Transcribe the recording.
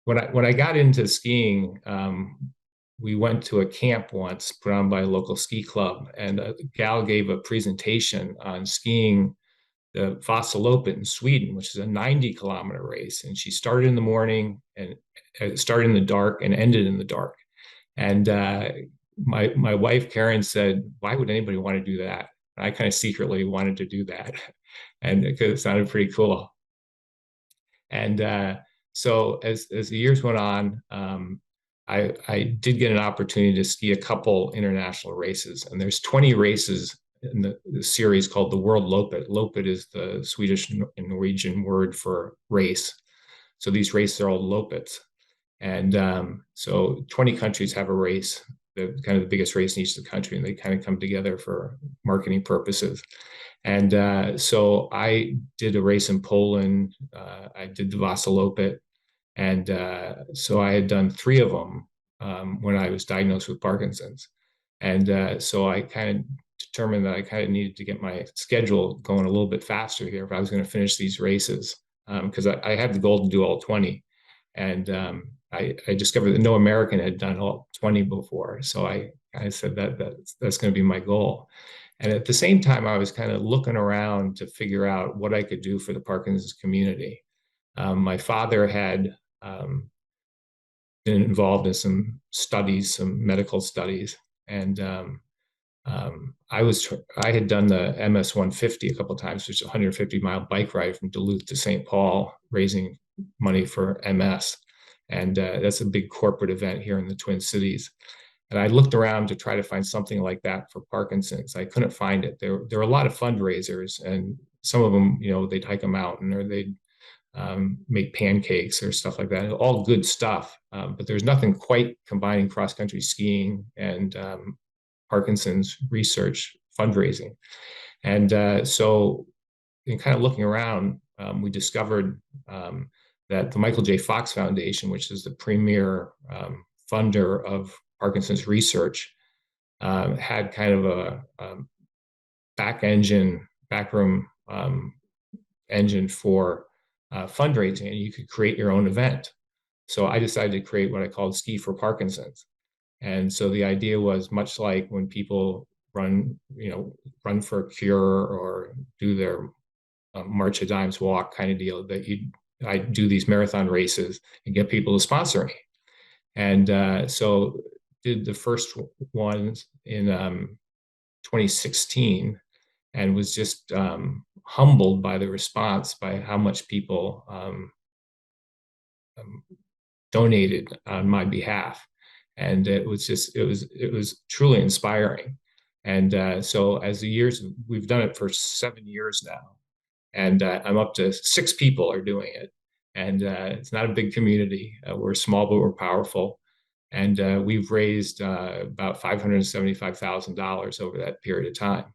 when I got into skiing, we went to a camp once put on by a local ski club, and a gal gave a presentation on skiing the Vasaloppet in Sweden, which is a 90-kilometer race. And she started in the morning and started in the dark and ended in the dark. And my wife Karen said, "Why would anybody want to do that?" And I kind of secretly wanted to do that, and because it sounded pretty cool. And so as the years went on, I did get an opportunity to ski a couple international races, and there's 20 races in the series called the World Loppet. Loppet is the Swedish and Norwegian word for race. So these races are all Loppets. And so 20 countries have a race, the kind of the biggest race in each of the country, and they kind of come together for marketing purposes. And so I did a race in Poland. I did the Vasaloppet. And so I had done three of them when I was diagnosed with Parkinson's. And so I kind of determined that I kind of needed to get my schedule going a little bit faster here if I was going to finish these races, because I had the goal to do all 20. And I discovered that no American had done all 20 before. So I said that's going to be my goal. And at the same time, I was kind of looking around to figure out what I could do for the Parkinson's community. My father had been involved in some studies, some medical studies, and I had done the MS 150 a couple of times, which is a 150-mile bike ride from Duluth to St. Paul, raising money for MS, and that's a big corporate event here in the Twin Cities. And I looked around to try to find something like that for Parkinson's. I couldn't find it. There were a lot of fundraisers, and some of them, they'd hike a mountain or they'd make pancakes or stuff like that. All good stuff, but there's nothing quite combining cross-country skiing and Parkinson's research fundraising. And so in kind of looking around, we discovered that the Michael J. Fox Foundation, which is the premier funder of Parkinson's research, had kind of a backroom engine for fundraising, and you could create your own event. So I decided to create what I called Ski for Parkinson's. And so the idea was much like when people run for a cure or do their March of Dimes walk kind of deal, that I do these marathon races and get people to sponsor me. And so did the first ones in 2016, and was just humbled by the response, by how much people donated on my behalf. And it was truly inspiring. And so as the years, we've done it for 7 years now, and I'm up to 6 people are doing it. And it's not a big community. We're small, but we're powerful. And we've raised about $575,000 over that period of time.